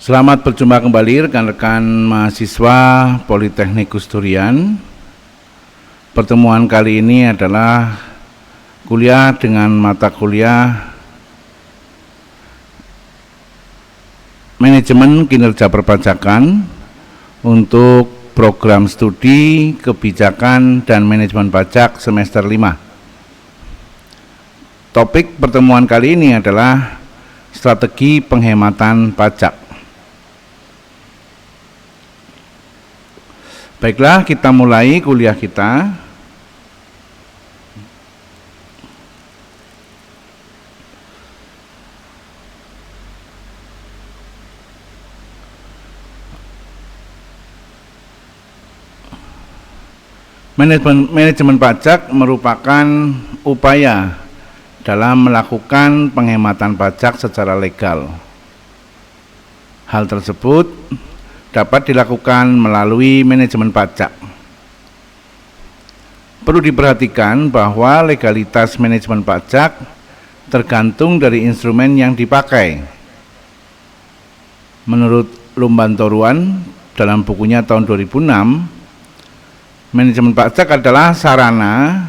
Selamat berjumpa kembali rekan-rekan mahasiswa Politeknik Gus Durian. Pertemuan kali ini adalah kuliah dengan mata kuliah Manajemen Kinerja Perpajakan untuk program studi Kebijakan dan Manajemen Pajak semester 5. Topik pertemuan kali ini adalah strategi penghematan pajak. Baiklah, kita mulai kuliah kita. Manajemen pajak merupakan upaya dalam melakukan penghematan pajak secara legal. Hal tersebut dapat dilakukan melalui manajemen pajak. Perlu diperhatikan bahwa legalitas manajemen pajak tergantung dari instrumen yang dipakai. Menurut Lumbantoruan dalam bukunya tahun 2006, manajemen pajak adalah sarana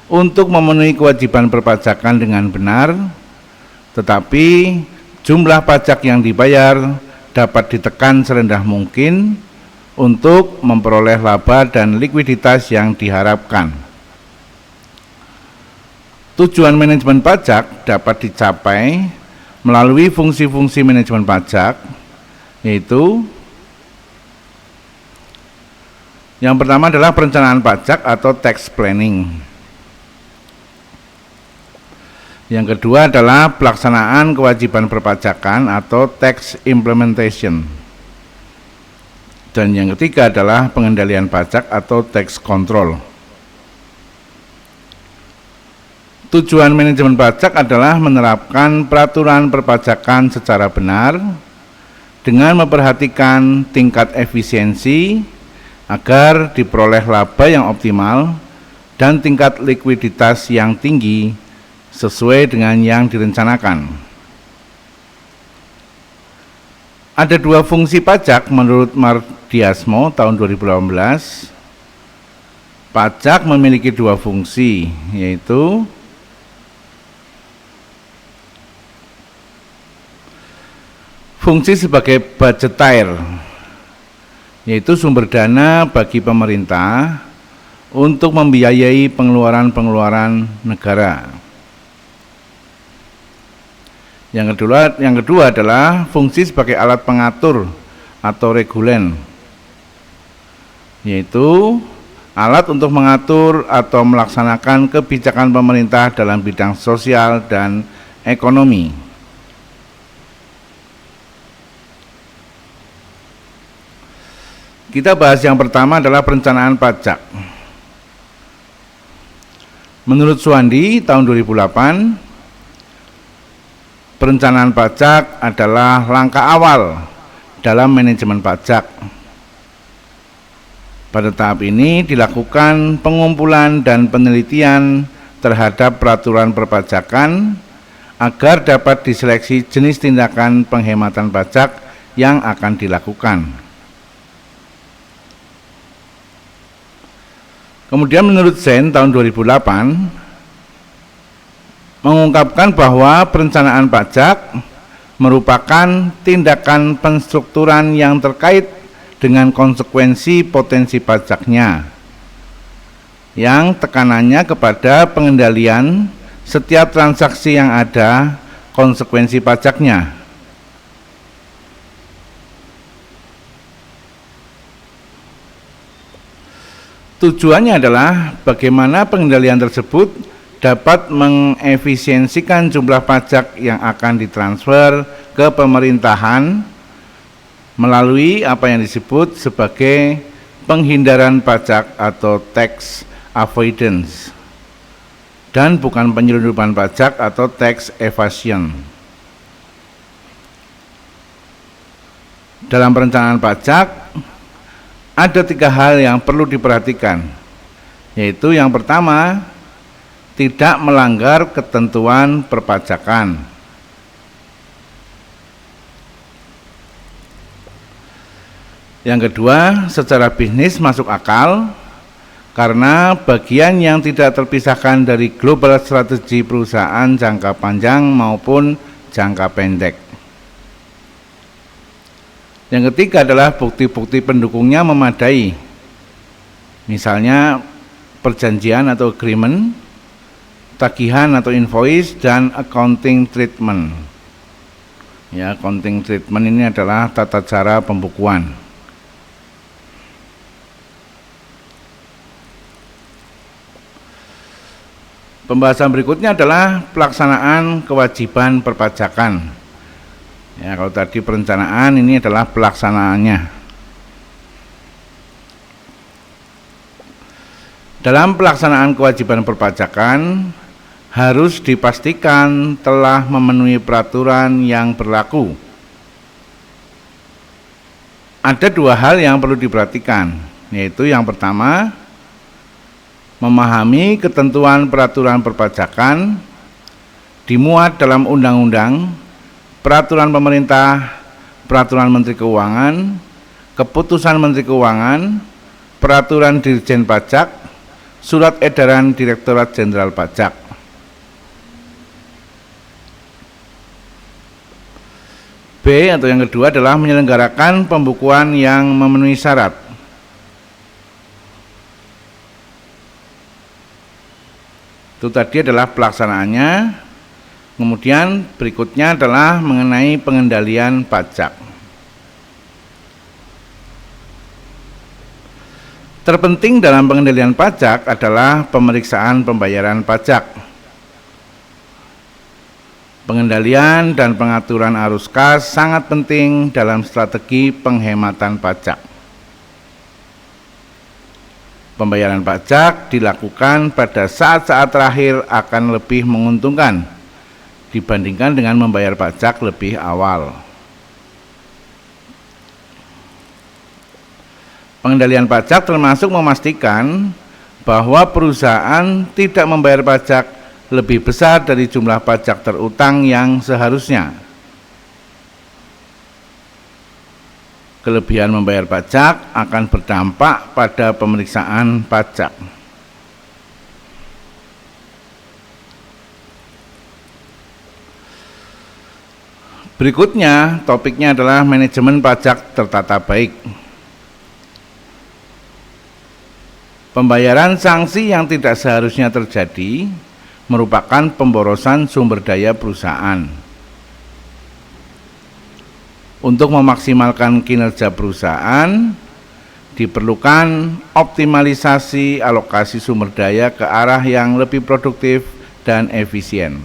untuk memenuhi kewajiban perpajakan dengan benar, tetapi jumlah pajak yang dibayar dapat ditekan serendah mungkin untuk memperoleh laba dan likuiditas yang diharapkan. Tujuan manajemen pajak dapat dicapai melalui fungsi-fungsi manajemen pajak, yaitu yang pertama adalah perencanaan pajak atau tax planning. Yang kedua adalah pelaksanaan kewajiban perpajakan atau tax implementation. Dan yang ketiga adalah pengendalian pajak atau tax control. Tujuan manajemen pajak adalah menerapkan peraturan perpajakan secara benar dengan memperhatikan tingkat efisiensi agar diperoleh laba yang optimal dan tingkat likuiditas yang tinggi sesuai dengan yang direncanakan. Ada dua fungsi pajak menurut Mardiasmo tahun 2018. Pajak memiliki dua fungsi, yaitu fungsi sebagai budgetier, yaitu sumber dana bagi pemerintah untuk membiayai pengeluaran-pengeluaran negara. Yang kedua adalah fungsi sebagai alat pengatur atau regulen, yaitu alat untuk mengatur atau melaksanakan kebijakan pemerintah dalam bidang sosial dan ekonomi. Kita bahas yang pertama adalah perencanaan pajak. Menurut Suwandi tahun 2008, perencanaan pajak adalah langkah awal dalam manajemen pajak. Pada tahap ini dilakukan pengumpulan dan penelitian terhadap peraturan perpajakan agar dapat diseleksi jenis tindakan penghematan pajak yang akan dilakukan. Kemudian menurut Zen tahun 2008 mengungkapkan bahwa perencanaan pajak merupakan tindakan penstrukturan yang terkait dengan konsekuensi potensi pajaknya, yang tekanannya kepada pengendalian setiap transaksi yang ada konsekuensi pajaknya. Tujuannya adalah bagaimana pengendalian tersebut dapat mengefisiensikan jumlah pajak yang akan ditransfer ke pemerintahan melalui apa yang disebut sebagai penghindaran pajak atau tax avoidance, dan bukan penyelundupan pajak atau tax evasion. Dalam perencanaan pajak ada 3 hal yang perlu diperhatikan, yaitu yang pertama, tidak melanggar ketentuan perpajakan. Yang kedua, secara bisnis masuk akal karena bagian yang tidak terpisahkan dari global strategi perusahaan jangka panjang maupun jangka pendek. Yang ketiga adalah bukti-bukti pendukungnya memadai, misalnya perjanjian atau agreement, tagihan atau invoice, dan accounting treatment. Ya, accounting treatment ini adalah tata cara pembukuan. Pembahasan berikutnya adalah pelaksanaan kewajiban perpajakan. Ya, kalau tadi perencanaan, ini adalah pelaksanaannya. Dalam pelaksanaan kewajiban perpajakan harus dipastikan telah memenuhi peraturan yang berlaku. Ada dua hal yang perlu diperhatikan, yaitu yang pertama, memahami ketentuan peraturan perpajakan dimuat dalam undang-undang, peraturan pemerintah, peraturan Menteri Keuangan, keputusan Menteri Keuangan, peraturan Dirjen Pajak, surat edaran Direktorat Jenderal Pajak. B atau yang kedua adalah menyelenggarakan pembukuan yang memenuhi syarat. Itu tadi adalah pelaksanaannya. Kemudian berikutnya adalah mengenai pengendalian pajak. Terpenting dalam pengendalian pajak adalah pemeriksaan pembayaran pajak. Pengendalian dan pengaturan arus kas sangat penting dalam strategi penghematan pajak. Pembayaran pajak dilakukan pada saat-saat terakhir akan lebih menguntungkan dibandingkan dengan membayar pajak lebih awal. Pengendalian pajak termasuk memastikan bahwa perusahaan tidak membayar pajak lebih besar dari jumlah pajak terutang yang seharusnya. Kelebihan membayar pajak akan berdampak pada pemeriksaan pajak. Berikutnya, topiknya adalah manajemen pajak tertata baik. Pembayaran sanksi yang tidak seharusnya terjadi merupakan pemborosan sumber daya perusahaan. Untuk memaksimalkan kinerja perusahaan, diperlukan optimalisasi alokasi sumber daya ke arah yang lebih produktif dan efisien.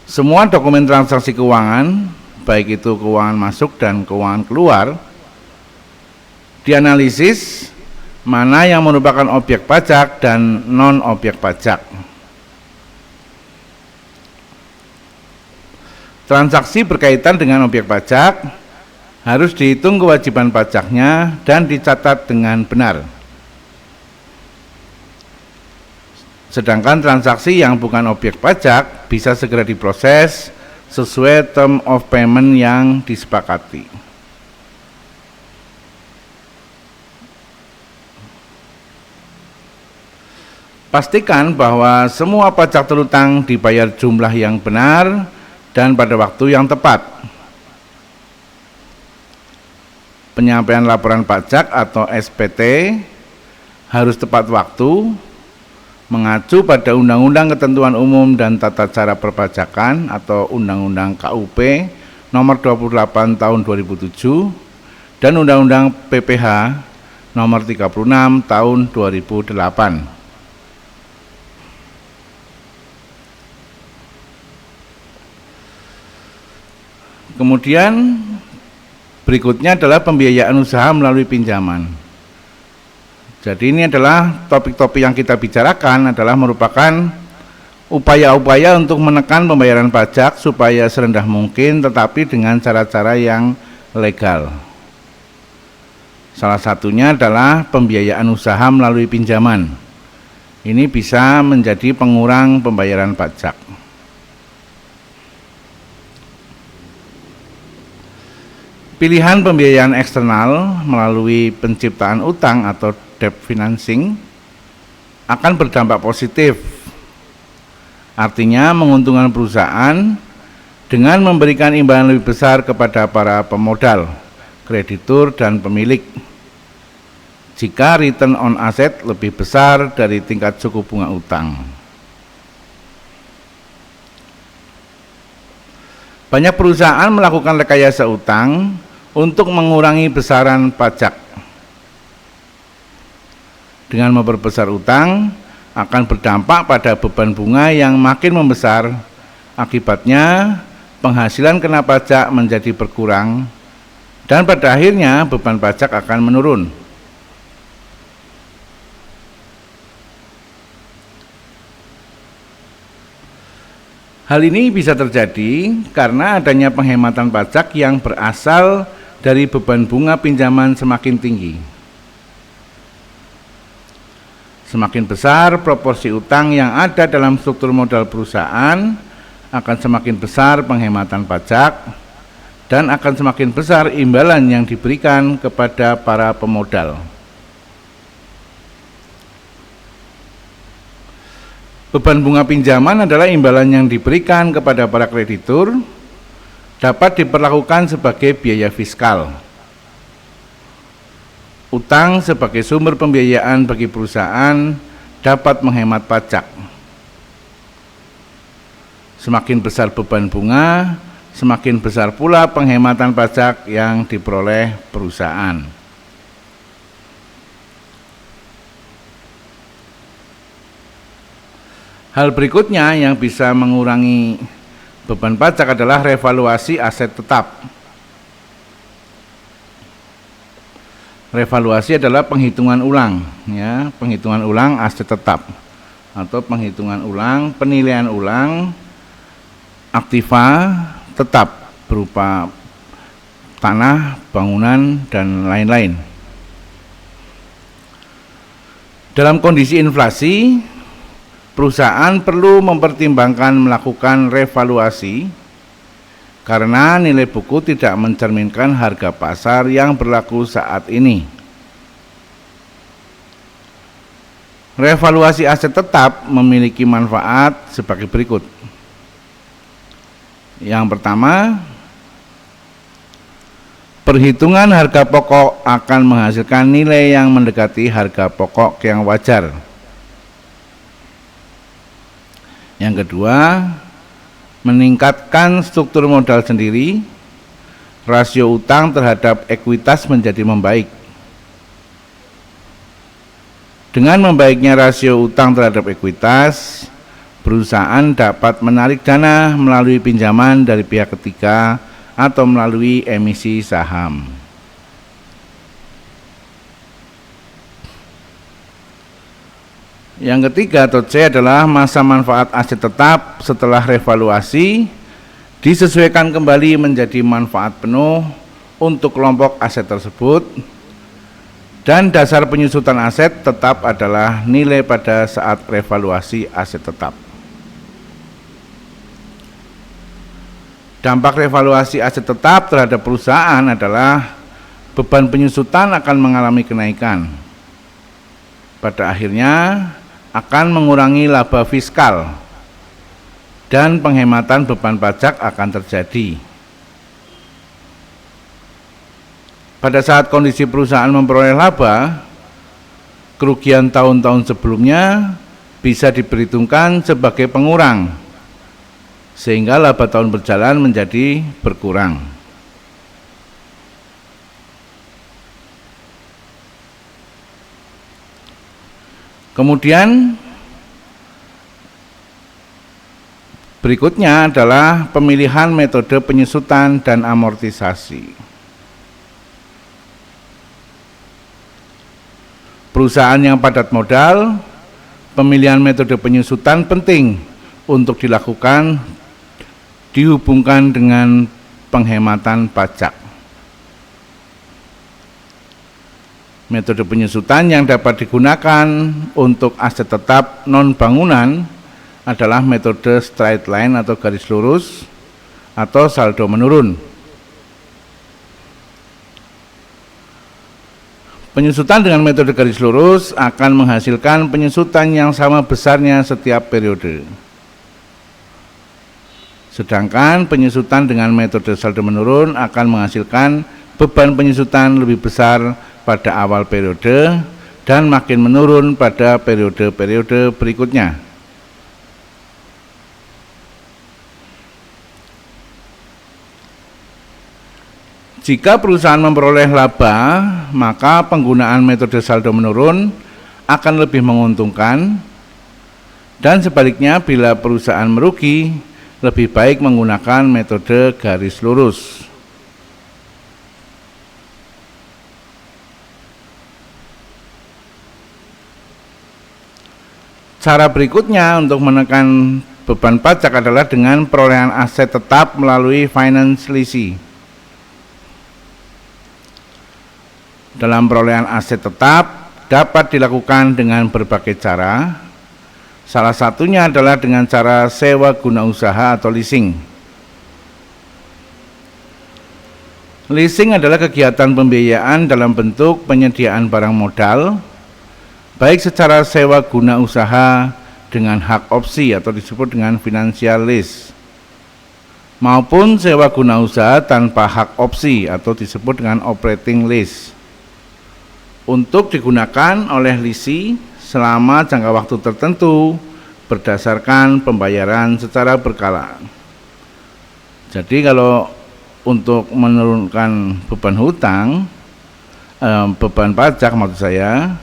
Semua dokumen transaksi keuangan, baik itu keuangan masuk dan keuangan keluar, dianalisis mana yang merupakan objek pajak dan non-objek pajak. Transaksi berkaitan dengan objek pajak harus dihitung kewajiban pajaknya dan dicatat dengan benar. Sedangkan transaksi yang bukan objek pajak bisa segera diproses sesuai term of payment yang disepakati. Pastikan bahwa semua pajak terutang dibayar jumlah yang benar dan pada waktu yang tepat. Penyampaian laporan pajak atau SPT harus tepat waktu, mengacu pada Undang-Undang Ketentuan Umum dan Tata Cara Perpajakan atau Undang-Undang KUP Nomor 28 Tahun 2007 dan Undang-Undang PPH Nomor 36 Tahun 2008. Kemudian berikutnya adalah pembiayaan usaha melalui pinjaman. Jadi ini adalah topik-topik yang kita bicarakan adalah merupakan upaya-upaya untuk menekan pembayaran pajak supaya serendah mungkin tetapi dengan cara-cara yang legal. Salah satunya adalah pembiayaan usaha melalui pinjaman. Ini bisa menjadi pengurang pembayaran pajak. Pilihan pembiayaan eksternal melalui penciptaan utang atau debt financing akan berdampak positif. Artinya menguntungkan perusahaan dengan memberikan imbalan lebih besar kepada para pemodal, kreditur, dan pemilik. Jika return on asset lebih besar dari tingkat suku bunga utang. Banyak perusahaan melakukan rekayasa utang untuk mengurangi besaran pajak. Dengan memperbesar utang akan berdampak pada beban bunga yang makin membesar. Akibatnya penghasilan kena pajak menjadi berkurang dan pada akhirnya beban pajak akan menurun. Hal ini bisa terjadi karena adanya penghematan pajak yang berasal dari beban bunga pinjaman semakin tinggi. Semakin besar proporsi utang yang ada dalam struktur modal perusahaan, akan semakin besar penghematan pajak dan akan semakin besar imbalan yang diberikan kepada para pemodal. Beban bunga pinjaman adalah imbalan yang diberikan kepada para kreditur, dapat diperlakukan sebagai biaya fiskal. Utang sebagai sumber pembiayaan bagi perusahaan dapat menghemat pajak. Semakin besar beban bunga, semakin besar pula penghematan pajak yang diperoleh perusahaan. Hal berikutnya yang bisa mengurangi beban pajak adalah revaluasi aset tetap. Revaluasi adalah penghitungan ulang, ya, penghitungan ulang aset tetap atau penghitungan ulang, penilaian ulang aktiva tetap berupa tanah, bangunan, dan lain-lain. Dalam kondisi inflasi, perusahaan perlu mempertimbangkan melakukan revaluasi karena nilai buku tidak mencerminkan harga pasar yang berlaku saat ini. Revaluasi aset tetap memiliki manfaat sebagai berikut. Yang pertama, perhitungan harga pokok akan menghasilkan nilai yang mendekati harga pokok yang wajar. Yang kedua, meningkatkan struktur modal sendiri, rasio utang terhadap ekuitas menjadi membaik. Dengan membaiknya rasio utang terhadap ekuitas, perusahaan dapat menarik dana melalui pinjaman dari pihak ketiga atau melalui emisi saham. Yang ketiga atau C adalah masa manfaat aset tetap setelah revaluasi disesuaikan kembali menjadi manfaat penuh untuk kelompok aset tersebut, dan dasar penyusutan aset tetap adalah nilai pada saat revaluasi aset tetap. Dampak revaluasi aset tetap terhadap perusahaan adalah beban penyusutan akan mengalami kenaikan. Pada akhirnya akan mengurangi laba fiskal dan penghematan beban pajak akan terjadi. Pada saat kondisi perusahaan memperoleh laba, kerugian tahun-tahun sebelumnya bisa diperhitungkan sebagai pengurang, sehingga laba tahun berjalan menjadi berkurang. Kemudian berikutnya adalah pemilihan metode penyusutan dan amortisasi. Perusahaan yang padat modal, pemilihan metode penyusutan penting untuk dilakukan dihubungkan dengan penghematan pajak. Metode penyusutan yang dapat digunakan untuk aset tetap non-bangunan adalah metode straight line atau garis lurus atau saldo menurun. Penyusutan dengan metode garis lurus akan menghasilkan penyusutan yang sama besarnya setiap periode. Sedangkan penyusutan dengan metode saldo menurun akan menghasilkan beban penyusutan lebih besar pada awal periode dan makin menurun pada periode-periode berikutnya. Jika perusahaan memperoleh laba, maka penggunaan metode saldo menurun akan lebih menguntungkan, dan sebaliknya bila perusahaan merugi, lebih baik menggunakan metode garis lurus. Cara berikutnya untuk menekan beban pajak adalah dengan perolehan aset tetap melalui finance leasing. Dalam perolehan aset tetap dapat dilakukan dengan berbagai cara. Salah satunya adalah dengan cara sewa guna usaha atau leasing. Leasing adalah kegiatan pembiayaan dalam bentuk penyediaan barang modal, baik secara sewa guna usaha dengan hak opsi atau disebut dengan financial lease, maupun sewa guna usaha tanpa hak opsi atau disebut dengan operating lease, untuk digunakan oleh lessee selama jangka waktu tertentu berdasarkan pembayaran secara berkala. Jadi kalau untuk menurunkan beban hutang, beban pajak maksud saya,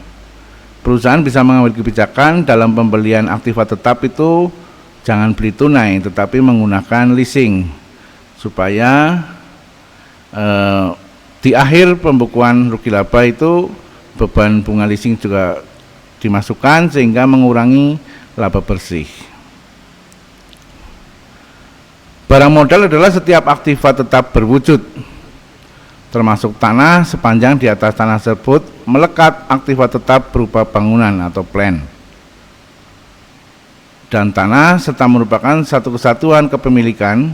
perusahaan bisa mengambil kebijakan dalam pembelian aktiva tetap itu jangan beli tunai tetapi menggunakan leasing, supaya di akhir pembukuan rugi laba itu beban bunga leasing juga dimasukkan sehingga mengurangi laba bersih. Barang modal adalah setiap aktiva tetap berwujud, termasuk tanah sepanjang di atas tanah tersebut melekat aktiva tetap berupa bangunan atau plan. Dan tanah serta merupakan satu kesatuan kepemilikan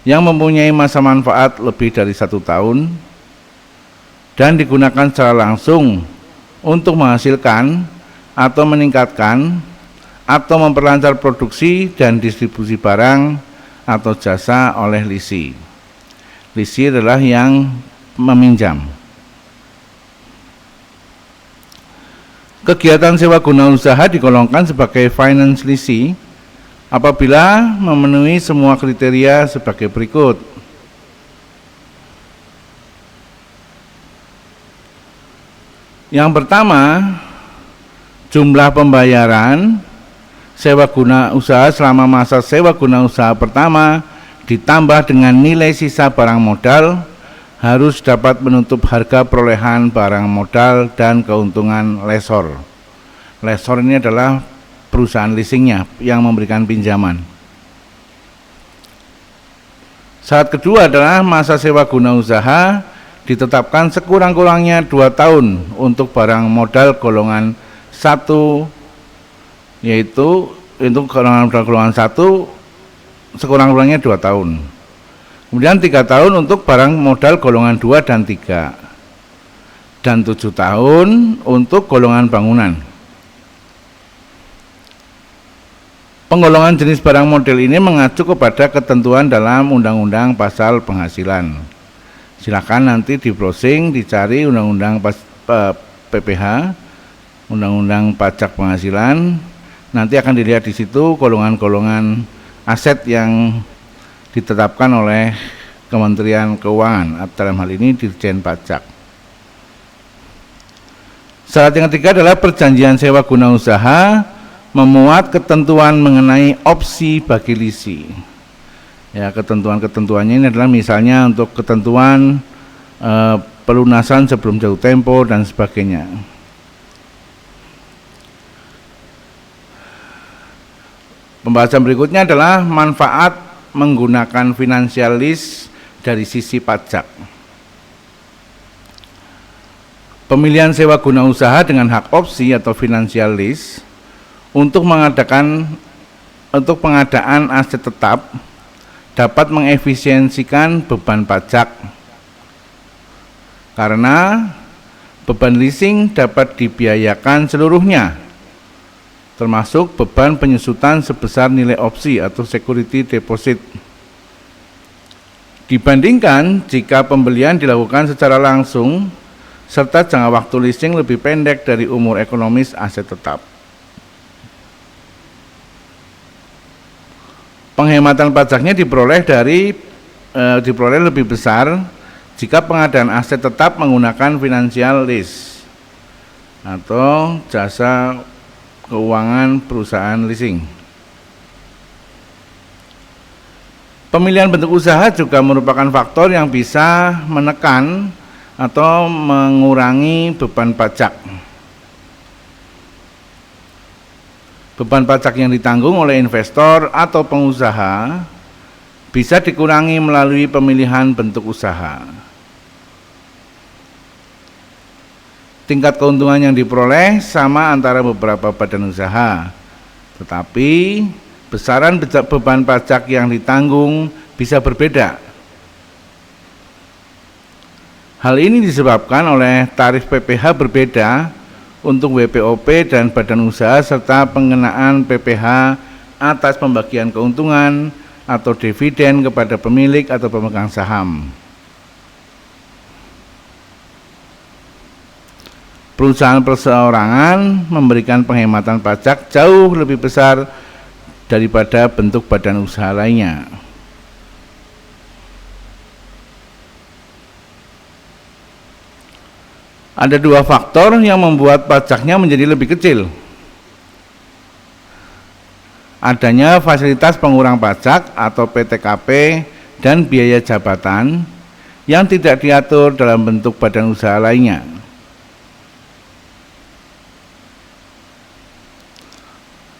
yang mempunyai masa manfaat lebih dari 1 tahun dan digunakan secara langsung untuk menghasilkan atau meningkatkan atau memperlancar produksi dan distribusi barang atau jasa oleh lessee. Lessee adalah yang meminjam. Kegiatan sewa guna usaha digolongkan sebagai finance leasing apabila memenuhi semua kriteria sebagai berikut. Yang pertama, jumlah pembayaran sewa guna usaha selama masa sewa guna usaha pertama ditambah dengan nilai sisa barang modal harus dapat menutup harga perolehan barang modal dan keuntungan lessor. Lessor ini adalah perusahaan leasingnya yang memberikan pinjaman. Syarat kedua adalah masa sewa guna usaha ditetapkan sekurang-kurangnya 2 tahun untuk barang modal golongan 1, yaitu untuk golongan 1 sekurang-kurangnya 2 tahun. Kemudian 3 tahun untuk barang modal golongan 2 dan 3, dan 7 tahun untuk golongan bangunan. Penggolongan jenis barang model ini mengacu kepada ketentuan dalam Undang-Undang Pasal Penghasilan. Silakan nanti di browsing, dicari Undang-Undang PPH, Undang-Undang Pajak Penghasilan. Nanti akan dilihat di situ golongan-golongan aset yang ditetapkan oleh Kementerian Keuangan, dalam hal ini Dirjen Pajak. Syarat yang ketiga adalah perjanjian sewa guna usaha memuat ketentuan mengenai opsi bagi lessee. Ya, ketentuan-ketentuannya ini adalah misalnya untuk ketentuan pelunasan sebelum jatuh tempo dan sebagainya. Pembahasan berikutnya adalah manfaat menggunakan financial lease dari sisi pajak. Pemilihan sewa guna usaha dengan hak opsi atau financial lease untuk pengadaan aset tetap dapat mengefisiensikan beban pajak, karena Beban leasing dapat dibiayakan seluruhnya, termasuk beban penyusutan sebesar nilai opsi atau security deposit. Dibandingkan jika pembelian dilakukan secara langsung, serta jangka waktu leasing lebih pendek dari umur ekonomis aset tetap. Penghematan pajaknya diperoleh lebih besar jika pengadaan aset tetap menggunakan financial lease atau jasa keuangan perusahaan leasing. Pemilihan bentuk usaha juga merupakan faktor yang bisa menekan atau mengurangi beban pajak. Beban pajak yang ditanggung oleh investor atau pengusaha bisa dikurangi melalui pemilihan bentuk usaha. Tingkat keuntungan yang diperoleh sama antara beberapa badan usaha, tetapi besaran beban pajak yang ditanggung bisa berbeda. Hal ini disebabkan oleh tarif PPh berbeda untuk WPOP dan badan usaha serta pengenaan PPh atas pembagian keuntungan atau dividen kepada pemilik atau pemegang saham. Perusahaan perseorangan memberikan penghematan pajak jauh lebih besar daripada bentuk badan usaha lainnya. Ada dua faktor yang membuat pajaknya menjadi lebih kecil. Adanya fasilitas pengurang pajak atau PTKP dan biaya jabatan yang tidak diatur dalam bentuk badan usaha lainnya.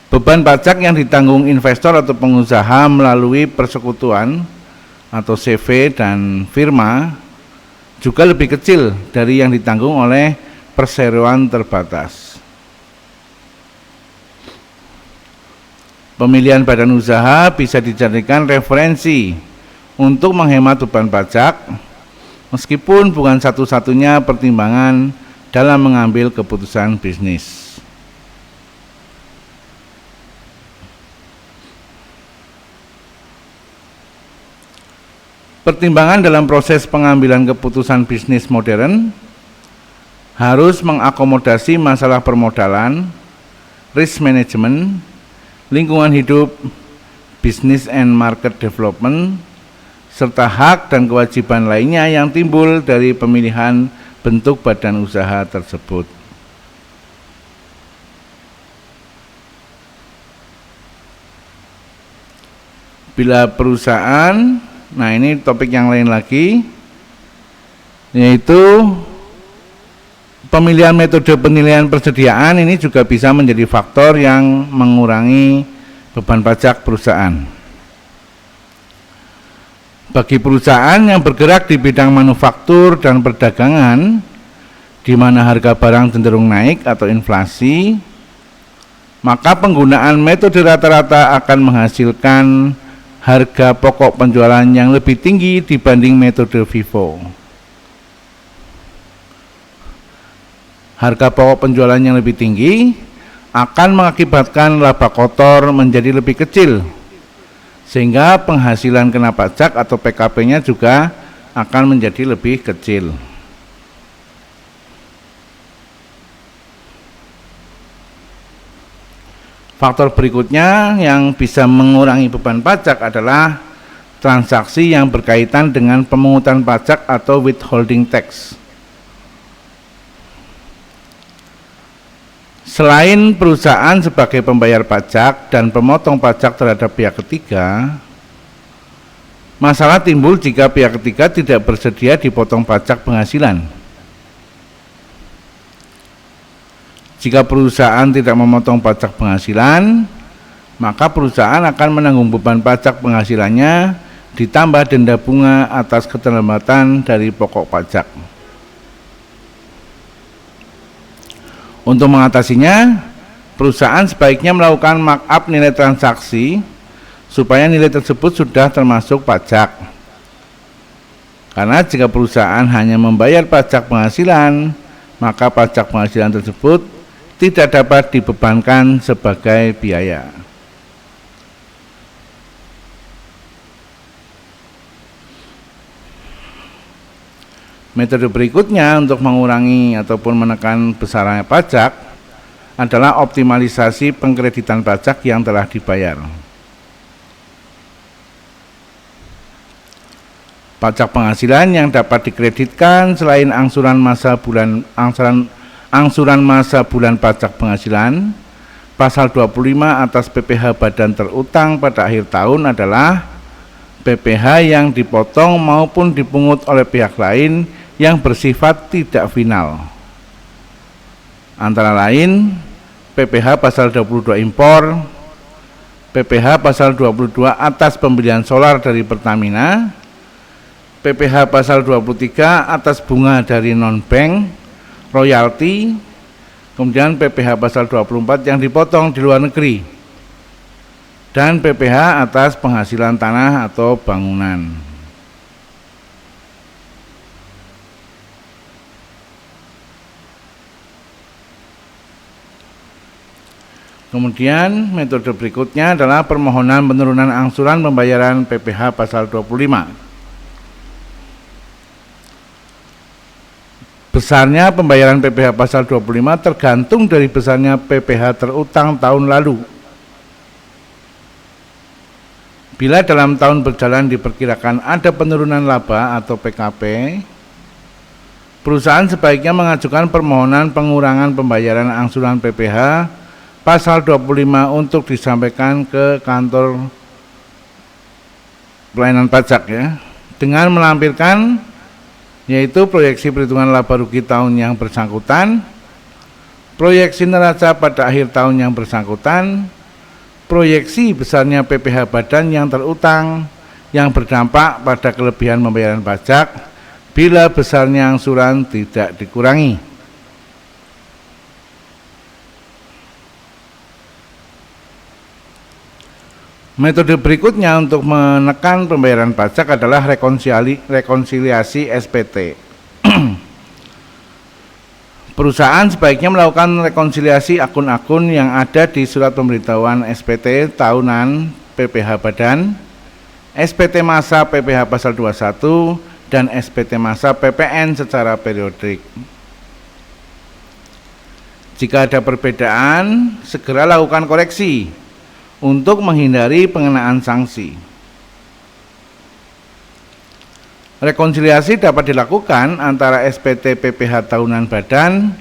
Beban pajak yang ditanggung investor atau pengusaha melalui persekutuan atau CV dan firma juga lebih kecil dari yang ditanggung oleh perseroan terbatas. Pemilihan badan usaha bisa dijadikan referensi untuk menghemat beban pajak, meskipun bukan satu-satunya pertimbangan dalam mengambil keputusan bisnis. Pertimbangan dalam proses pengambilan keputusan bisnis modern harus mengakomodasi masalah permodalan, risk management, lingkungan hidup, business and market development, serta hak dan kewajiban lainnya yang timbul dari pemilihan bentuk badan usaha tersebut. Bila perusahaan, nah ini topik yang lain lagi, yaitu pemilihan metode penilaian persediaan ini juga bisa menjadi faktor yang mengurangi beban pajak perusahaan. Bagi perusahaan yang bergerak di bidang manufaktur dan perdagangan, di mana harga barang cenderung naik atau inflasi, maka penggunaan metode rata-rata akan menghasilkan harga pokok penjualan yang lebih tinggi dibanding metode FIFO. Harga pokok penjualan yang lebih tinggi akan mengakibatkan laba kotor menjadi lebih kecil, sehingga penghasilan kena pajak atau PKP-nya juga akan menjadi lebih kecil. Faktor berikutnya yang bisa mengurangi beban pajak adalah transaksi yang berkaitan dengan pemungutan pajak atau withholding tax. Selain perusahaan sebagai pembayar pajak dan pemotong pajak terhadap pihak ketiga, masalah timbul jika pihak ketiga tidak bersedia dipotong pajak penghasilan. Jika perusahaan tidak memotong pajak penghasilan, maka perusahaan akan menanggung beban pajak penghasilannya ditambah denda bunga atas keterlambatan dari pokok pajak. Untuk mengatasinya, perusahaan sebaiknya melakukan markup nilai transaksi supaya nilai tersebut sudah termasuk pajak. Karena jika perusahaan hanya membayar pajak penghasilan maka pajak penghasilan tersebut tidak dapat dibebankan sebagai biaya. Metode berikutnya untuk mengurangi ataupun menekan besarnya pajak adalah optimalisasi pengkreditan pajak yang telah dibayar. Pajak penghasilan yang dapat dikreditkan selain angsuran masa bulan pajak penghasilan, pasal 25 atas PPh badan terutang pada akhir tahun adalah PPh yang dipotong maupun dipungut oleh pihak lain yang bersifat tidak final. Antara lain PPh pasal 22 impor, PPh pasal 22 atas pembelian solar dari Pertamina, PPh pasal 23 atas bunga dari non-bank, royalti, kemudian PPh pasal 24 yang dipotong di luar negeri, dan PPh atas penghasilan tanah atau bangunan. Kemudian metode berikutnya adalah permohonan penurunan angsuran pembayaran PPh pasal 25. Besarnya pembayaran PPh pasal 25 tergantung dari besarnya PPh terutang tahun lalu. Bila dalam tahun berjalan diperkirakan ada penurunan laba atau PKP, perusahaan sebaiknya mengajukan permohonan pengurangan pembayaran angsuran PPh pasal 25 untuk disampaikan ke kantor pelayanan pajak ya, dengan melampirkan yaitu proyeksi perhitungan laba rugi tahun yang bersangkutan, proyeksi neraca pada akhir tahun yang bersangkutan, proyeksi besarnya PPh badan yang terutang yang berdampak pada kelebihan pembayaran pajak bila besarnya angsuran tidak dikurangi. Metode berikutnya untuk menekan pembayaran pajak adalah rekonsiliasi SPT. Perusahaan sebaiknya melakukan rekonsiliasi akun-akun yang ada di surat pemberitahuan SPT tahunan PPh badan, SPT masa PPh pasal 21, dan SPT masa PPN secara periodik. Jika ada perbedaan, segera lakukan koreksi untuk menghindari pengenaan sanksi. Rekonsiliasi dapat dilakukan antara SPT PPh tahunan badan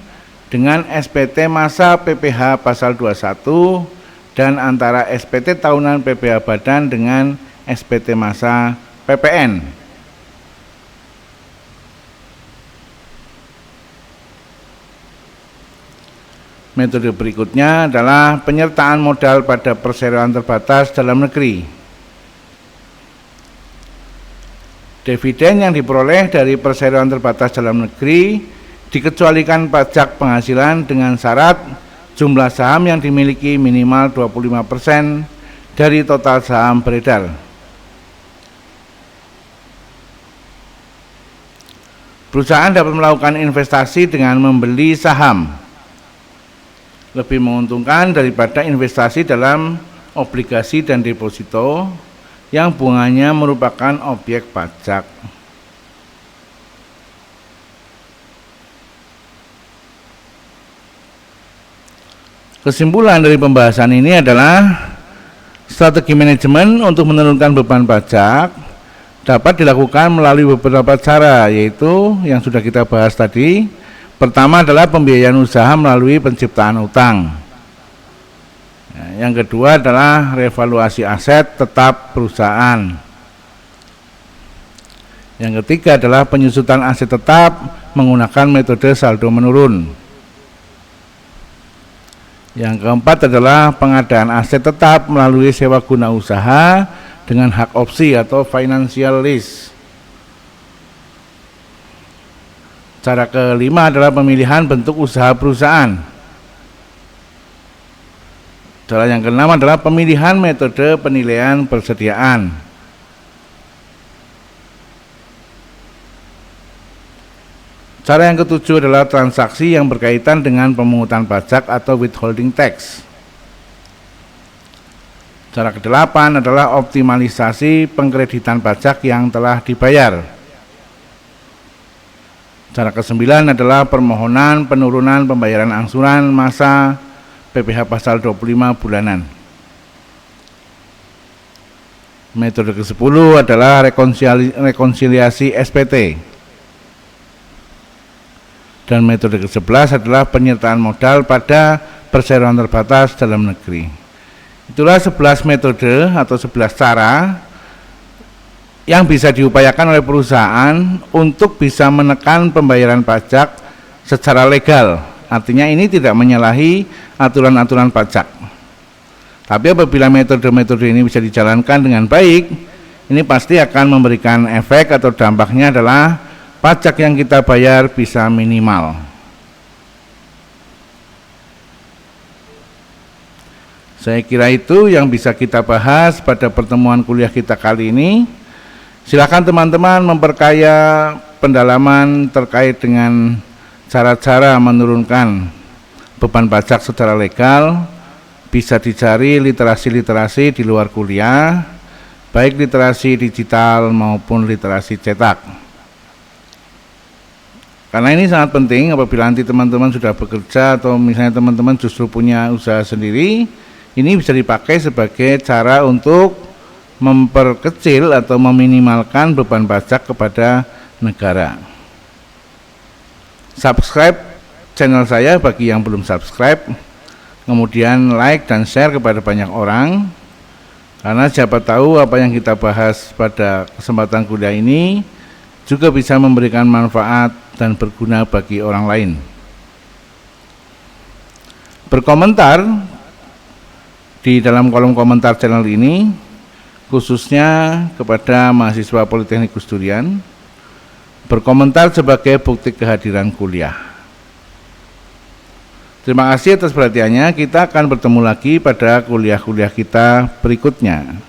dengan SPT masa PPh pasal 21 dan antara SPT tahunan PPh badan dengan SPT masa PPN. Metode berikutnya adalah penyertaan modal pada perseroan terbatas dalam negeri. Dividen yang diperoleh dari perseroan terbatas dalam negeri dikecualikan pajak penghasilan dengan syarat jumlah saham yang dimiliki minimal 25% dari total saham beredar. Perusahaan dapat melakukan investasi dengan membeli saham, lebih menguntungkan daripada investasi dalam obligasi dan deposito yang bunganya merupakan objek pajak. Kesimpulan dari pembahasan ini adalah strategi manajemen untuk menurunkan beban pajak dapat dilakukan melalui beberapa cara, yaitu yang sudah kita bahas tadi. Pertama adalah pembiayaan usaha melalui penciptaan utang. Yang kedua adalah revaluasi aset tetap perusahaan. Yang ketiga adalah penyusutan aset tetap menggunakan metode saldo menurun. Yang keempat adalah pengadaan aset tetap melalui sewa guna usaha dengan hak opsi atau financial lease. Cara kelima adalah pemilihan bentuk usaha perusahaan. Cara yang keenam adalah pemilihan metode penilaian persediaan. Cara yang ketujuh adalah transaksi yang berkaitan dengan pemungutan pajak atau withholding tax. Cara kedelapan adalah optimalisasi pengkreditan pajak yang telah dibayar. Cara kesembilan adalah permohonan penurunan pembayaran angsuran masa PPh pasal 25 bulanan. Metode ke-10 adalah rekonsiliasi SPT. Dan metode ke-11 adalah penyertaan modal pada perseroan terbatas dalam negeri. Itulah 11 metode atau 11 cara yang bisa diupayakan oleh perusahaan untuk bisa menekan pembayaran pajak secara legal. Artinya ini tidak menyalahi aturan-aturan pajak. Tapi apabila metode-metode ini bisa dijalankan dengan baik, ini pasti akan memberikan efek atau dampaknya adalah pajak yang kita bayar bisa minimal. Saya kira itu yang bisa kita bahas pada pertemuan kuliah kita kali ini. Silakan teman-teman memperkaya pendalaman terkait dengan cara-cara menurunkan beban pajak secara legal. Bisa dicari literasi-literasi di luar kuliah, baik literasi digital maupun literasi cetak. Karena ini sangat penting apabila nanti teman-teman sudah bekerja atau misalnya teman-teman justru punya usaha sendiri, ini bisa dipakai sebagai cara untuk memperkecil atau meminimalkan beban pajak kepada negara. Subscribe channel saya bagi yang belum subscribe, kemudian like dan share kepada banyak orang, karena siapa tahu apa yang kita bahas pada kesempatan kuliah ini juga bisa memberikan manfaat dan berguna bagi orang lain. Berkomentar di dalam kolom komentar channel ini, khususnya kepada mahasiswa Politeknik Gus Durian, berkomentar sebagai bukti kehadiran kuliah. Terima kasih atas perhatiannya. Kita akan bertemu lagi pada kuliah-kuliah kita berikutnya.